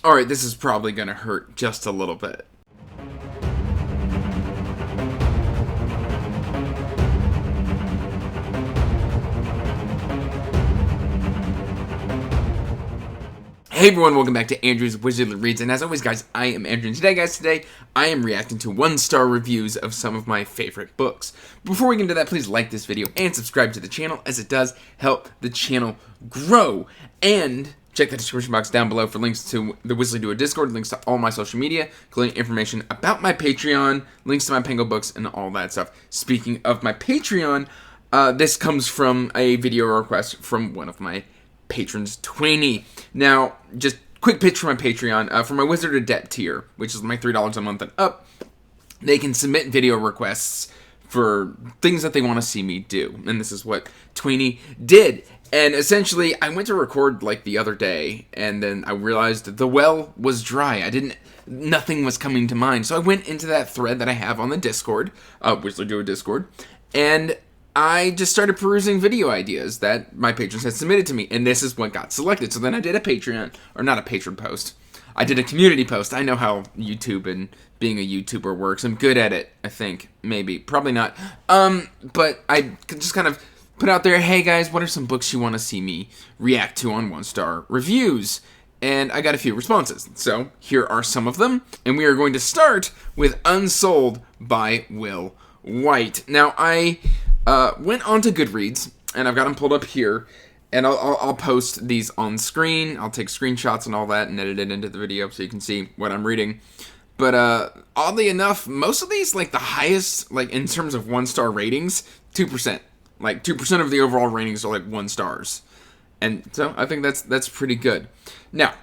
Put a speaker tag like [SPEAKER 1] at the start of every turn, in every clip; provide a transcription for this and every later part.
[SPEAKER 1] Alright, this is probably gonna hurt just a little bit. Hey everyone, welcome back to Andrew's Wizardly Reads, and as always guys, I am Andrew, and today I am reacting to 1-star reviews of some of my favorite books. Before we get into that, please like this video and subscribe to the channel, as it does help the channel grow. And check the description box down below for links to the Wizardly Duo Discord, links to all my social media, including information about my Patreon, links to my Pango books, and all that stuff. Speaking of my Patreon, this comes from a video request from one of my patrons, Twainy. Now, just quick pitch for my Patreon. For my Wizard of Debt tier, which is my $3 a month and up, they can submit video requests for things that they want to see me do. And this is what Twainy did. And essentially, I went to record like the other day, and then I realized the well was dry. Nothing was coming to mind. So I went into that thread that I have on the Discord, Wizardly Duo Discord, and I just started perusing video ideas that my patrons had submitted to me, and this is what got selected. So then I did a Patreon, or not a patron post. I did a community post. I know how YouTube and being a YouTuber works. I'm good at it, I think. Maybe. Probably not. But I just kind of put out there, hey guys, what are some books you want to see me react to on 1-star reviews? And I got a few responses. So here are some of them. And we are going to start with Unsold by Will White. Now, I went on to Goodreads, and I've got them pulled up here, and I'll post these on screen. I'll take screenshots and all that and edit it into the video so you can see what I'm reading. But oddly enough, most of these, like the highest, like in terms of 1-star ratings, 2%. Like 2% of the overall ratings are like 1 stars. And so I think that's pretty good. Now,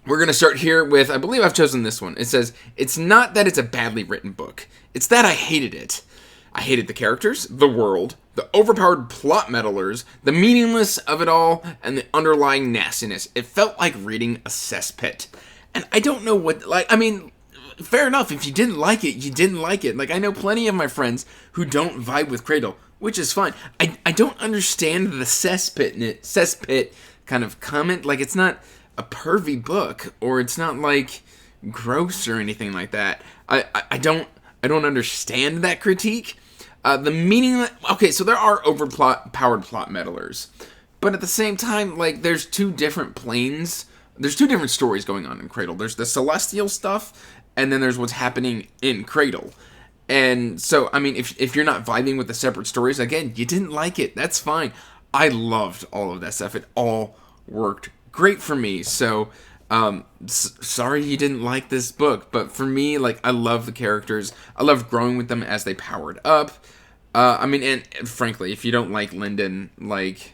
[SPEAKER 1] we're going to start here with, I believe I've chosen this one. It says, it's not that it's a badly written book. It's that I hated it. I hated the characters, the world, the overpowered plot meddlers, the meaningless of it all, and the underlying nastiness. It felt like reading a cesspit. And I don't know what, fair enough, if you didn't like it, you didn't like it. Like, I know plenty of my friends who don't vibe with Cradle, which is fine. I don't understand the cesspit kind of comment. Like, it's not a pervy book, or it's not, like, gross or anything like that. I don't understand that critique. The meaning... Okay, so there are overpowered plot meddlers. But at the same time, like, there's two different planes. There's two different stories going on in Cradle. There's the Celestial stuff, and then there's what's happening in Cradle. And so, I mean, if you're not vibing with the separate stories, again, you didn't like it. That's fine. I loved all of that stuff. It all worked great for me. So... sorry you didn't like this book, but for me, like, I love the characters. I loved growing with them as they powered up. And frankly, if you don't like Lyndon, like,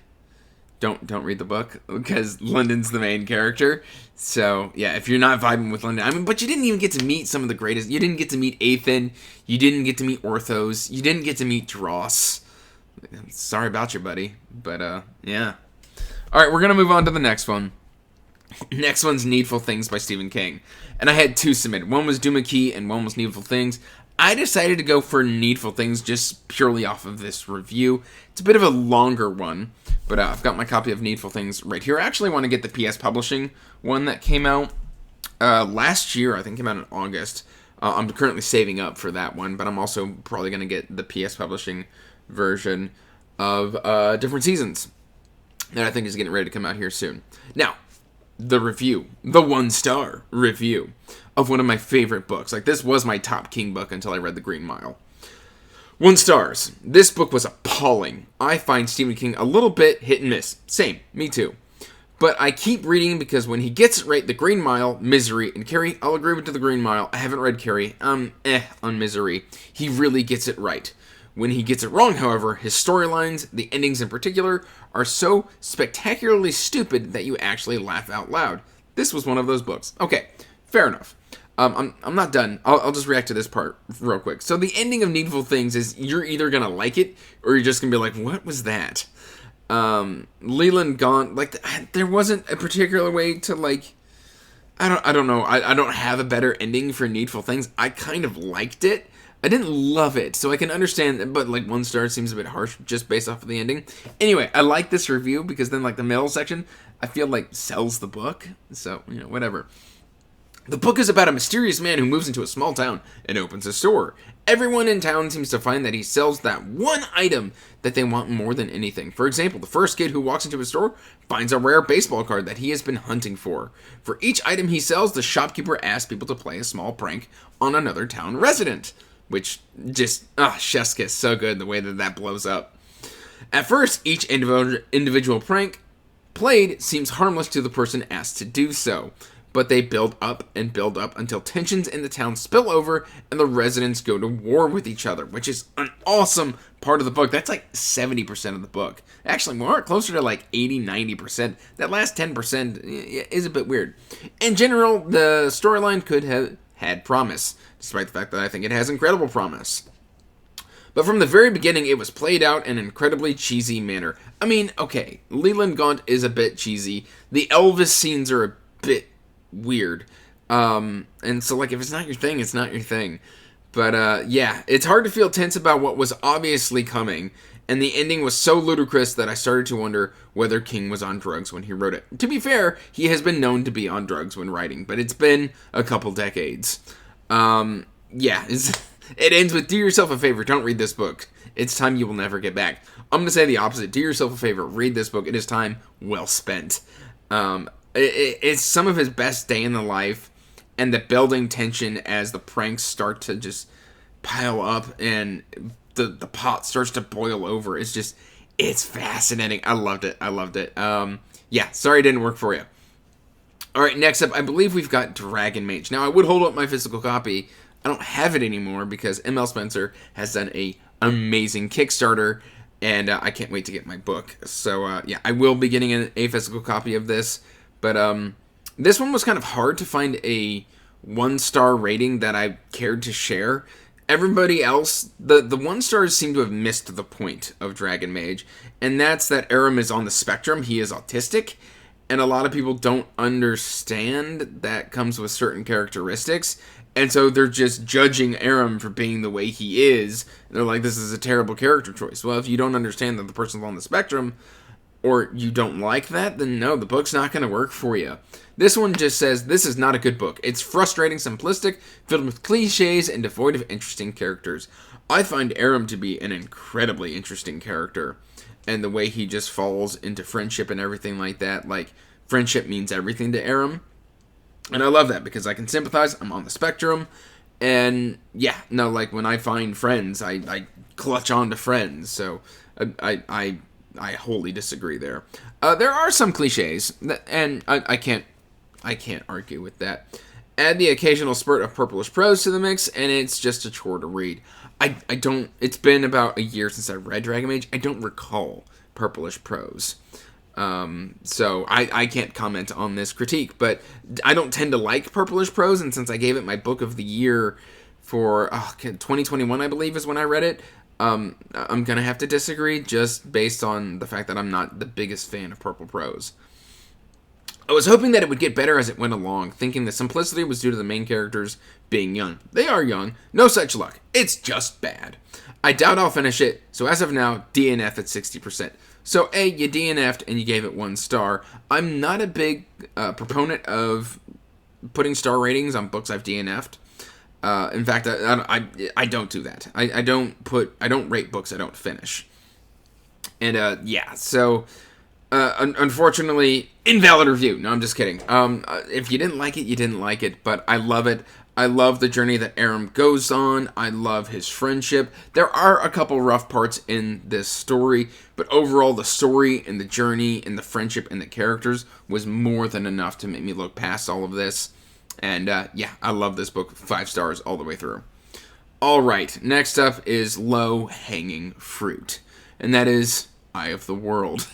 [SPEAKER 1] don't read the book, because Lyndon's the main character. So, yeah, if you're not vibing with Lyndon, but you didn't even get to meet some of the greatest. You didn't get to meet Ethan. You didn't get to meet Orthos. You didn't get to meet Dross. Sorry about you, buddy. But, yeah. Alright, we're gonna move on to the next one. Next one's Needful Things by Stephen King. And I had two submitted. One was Doomakey and one was Needful Things. I decided to go for Needful Things just purely off of this review. It's a bit of a longer one, but I've got my copy of Needful Things right here. I actually want to get the PS Publishing one that came out last year. I think it came out in August. I'm currently saving up for that one, but I'm also probably going to get the PS Publishing version of Different Seasons that I think is getting ready to come out here soon. Now, the 1-star review of one of my favorite books. Like, this was my top King book until I read The Green Mile. 1 stars. This book was appalling. I find Stephen King a little bit hit and miss. Same, me too. But I keep reading because when he gets it right, The Green Mile, Misery, and Carrie, I'll agree with The Green Mile. I haven't read Carrie. On Misery. He really gets it right. When he gets it wrong, however, his storylines, the endings in particular, are so spectacularly stupid that you actually laugh out loud. This was one of those books. Okay, fair enough. I'm not done. I'll just react to this part real quick. So the ending of Needful Things is you're either going to like it, or you're just going to be like, what was that? Leland Gaunt, like, there wasn't a particular way to, like, I don't know. I don't have a better ending for Needful Things. I kind of liked it. I didn't love it, so I can understand, but like 1 star seems a bit harsh just based off of the ending. Anyway, I like this review because then like the middle section, I feel like sells the book, so, whatever. The book is about a mysterious man who moves into a small town and opens a store. Everyone in town seems to find that he sells that one item that they want more than anything. For example, the first kid who walks into a store finds a rare baseball card that he has been hunting for. For each item he sells, the shopkeeper asks people to play a small prank on another town resident. Which just, chef's kiss, so good the way that blows up. At first, each individual prank played seems harmless to the person asked to do so. But they build up and build up until tensions in the town spill over and the residents go to war with each other, which is an awesome part of the book. That's like 70% of the book. Actually, more closer to like 80-90%. That last 10% is a bit weird. In general, the storyline could have had promise, despite the fact that I think it has incredible promise. But from the very beginning, it was played out in an incredibly cheesy manner. I mean, okay, Leland Gaunt is a bit cheesy. The Elvis scenes are a bit weird. And so, like, if it's not your thing, it's not your thing. But, yeah, it's hard to feel tense about what was obviously coming. And the ending was so ludicrous that I started to wonder whether King was on drugs when he wrote it. To be fair, he has been known to be on drugs when writing, but it's been a couple decades. Yeah, it ends with, do yourself a favor, don't read this book. It's time you will never get back. I'm going to say the opposite. Do yourself a favor, read this book. It is time well spent. It's some of his best day in the life, and the building tension as the pranks start to just pile up and the pot starts to boil over. It's fascinating. I loved it. Yeah, sorry it didn't work for you. Alright, next up, I believe we've got Dragon Mage. Now, I would hold up my physical copy. I don't have it anymore because M.L. Spencer has done a amazing Kickstarter, and I can't wait to get my book. So, yeah, I will be getting a physical copy of this. But this one was kind of hard to find a 1-star rating that I cared to share. Everybody else, the 1 stars seem to have missed the point of Dragon Mage, and that's that Aram is on the spectrum. He is autistic, and a lot of people don't understand that comes with certain characteristics, and so they're just judging Aram for being the way he is. They're like, this is a terrible character choice. Well, if you don't understand that the person's on the spectrum, or you don't like that, then no, the book's not going to work for you. This one just says, this is not a good book. It's frustrating, simplistic, filled with cliches, and devoid of interesting characters. I find Aram to be an incredibly interesting character, and the way he just falls into friendship and everything like that. Like, friendship means everything to Aram, and I love that because I can sympathize. I'm on the spectrum, and yeah, no, like when I find friends, I clutch on to friends. So I wholly disagree there. There are some cliches, and I can't argue with that. Add the occasional spurt of purplish prose to the mix, and it's just a chore to read. I don't. It's been about a year since I read Dragon Age. I don't recall purplish prose. So I can't comment on this critique, but I don't tend to like purplish prose, and since I gave it my book of the year for 2021, I believe is when I read it, I'm gonna have to disagree just based on the fact that I'm not the biggest fan of purple prose. I was hoping that it would get better as it went along, thinking the simplicity was due to the main characters being young. They are young, no such luck. It's just bad. I doubt I'll finish it, so as of now, DNF at 60%. So A, you DNF'd and you gave it 1 star. I'm not a big proponent of putting star ratings on books I've DNF'd. In fact, I don't do that. I don't rate books I don't finish. And yeah, so unfortunately, invalid review. No, I'm just kidding. If you didn't like it, you didn't like it, but I love it. I love the journey that Aram goes on. I love his friendship. There are a couple rough parts in this story, but overall the story and the journey and the friendship and the characters was more than enough to make me look past all of this. And yeah, I love this book. 5 stars all the way through. Alright, next up is Low Hanging Fruit, and that is Eye of the World.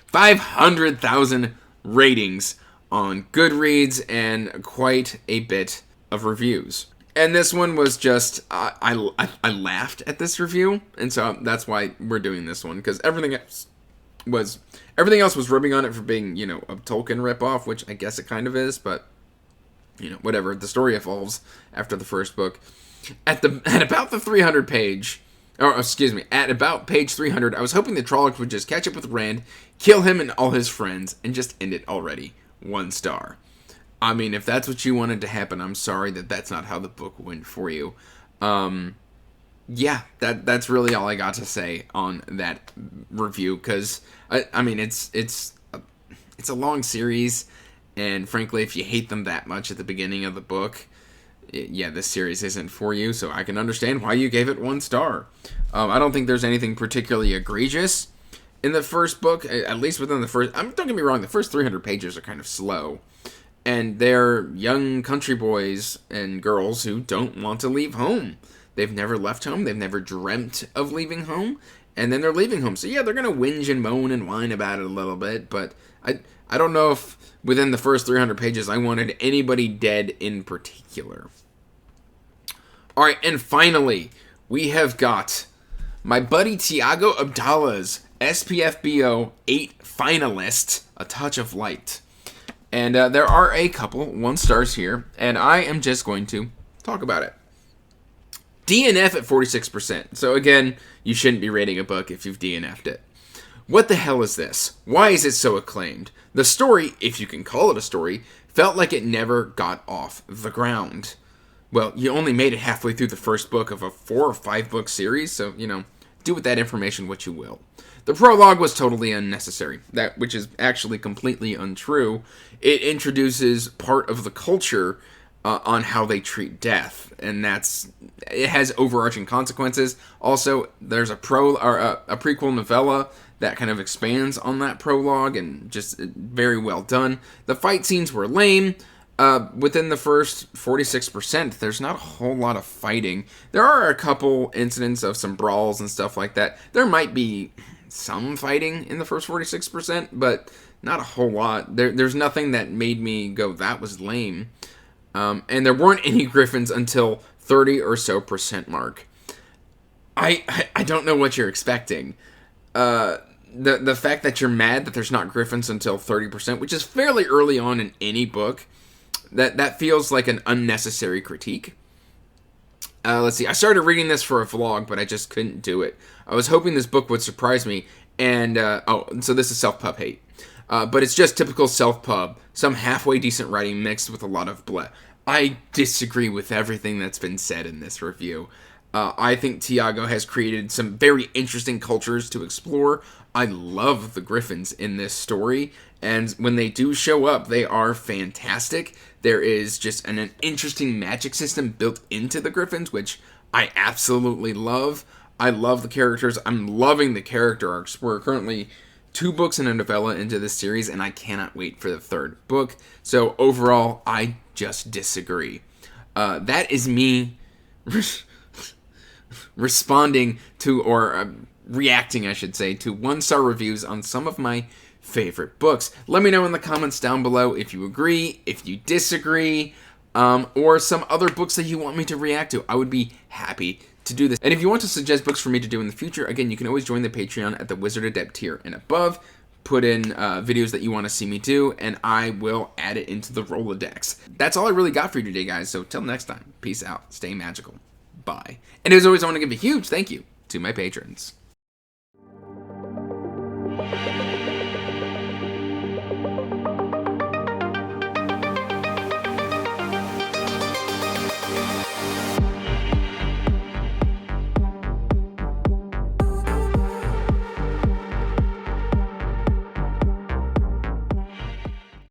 [SPEAKER 1] 500,000 ratings on Goodreads and quite a bit of reviews. And this one was just, I laughed at this review, and so that's why we're doing this one, because everything else was ribbing on it for being, a Tolkien ripoff, which I guess it kind of is, but, whatever. The story evolves after the first book. At about the 300 page, or excuse me, at about page 300, I was hoping the Trollocs would just catch up with Rand, kill him and all his friends, and just end it already. 1 star. I mean, if that's what you wanted to happen, I'm sorry that that's not how the book went for you. Yeah, that's really all I got to say on that review, because I mean, it's a long series, and frankly, if you hate them that much at the beginning of the book, yeah, this series isn't for you, so I can understand why you gave it 1 star. I don't think there's anything particularly egregious in the first book, at least within the first... don't get me wrong, the first 300 pages are kind of slow, and they're young country boys and girls who don't want to leave home. They've never left home, they've never dreamt of leaving home, and then they're leaving home. So yeah, they're going to whinge and moan and whine about it a little bit, but I don't know if within the first 300 pages I wanted anybody dead in particular. Alright, and finally, we have got my buddy Tiago Abdallah's SPFBO 8 finalist, A Touch of Light. And there are a couple 1 stars here, and I am just going to talk about it. DNF at 46%. So again, you shouldn't be rating a book if you've DNF'd it. What the hell is this? Why is it so acclaimed? The story, if you can call it a story, felt like it never got off the ground. Well, you only made it halfway through the first book of a 4 or 5 book series, so, do with that information what you will. The prologue was totally unnecessary, which is actually completely untrue. It introduces part of the culture on how they treat death, and it has overarching consequences. Also, there's a prequel novella that kind of expands on that prologue, and just very well done. The fight scenes were lame. Within the first 46%, there's not a whole lot of fighting. There are a couple incidents of some brawls and stuff like that. There might be some fighting in the first 46%, but not a whole lot. There's nothing that made me go, that was lame. And there weren't any griffins until 30 or so percent mark. I don't know what you're expecting. The fact that you're mad that there's not griffins until 30%, which is fairly early on in any book, that feels like an unnecessary critique. Let's see. I started reading this for a vlog, but I just couldn't do it. I was hoping this book would surprise me, and so this is self-pub hate. But it's just typical self-pub, some halfway decent writing mixed with a lot of bleh. I disagree with everything that's been said in this review. I think Tiago has created some very interesting cultures to explore. I love the griffins in this story, and when they do show up, they are fantastic. There is just an interesting magic system built into the griffins, which I absolutely love. I love the characters. I'm loving the character arcs. We're currently 2 books and a novella into this series, and I cannot wait for the 3rd book. So overall, I just disagree. That is me responding to, or reacting, I should say, to 1-star reviews on some of my favorite books. Let me know in the comments down below if you agree, if you disagree, or some other books that you want me to react to. I would be happy to do this. And if you want to suggest books for me to do in the future, again, you can always join the Patreon at the Wizard Adept tier and above. Put in videos that you want to see me do, and I will add it into the Rolodex. That's all I really got for you today, guys. So till next time, peace out, stay magical, bye. And as always, I want to give a huge thank you to my patrons.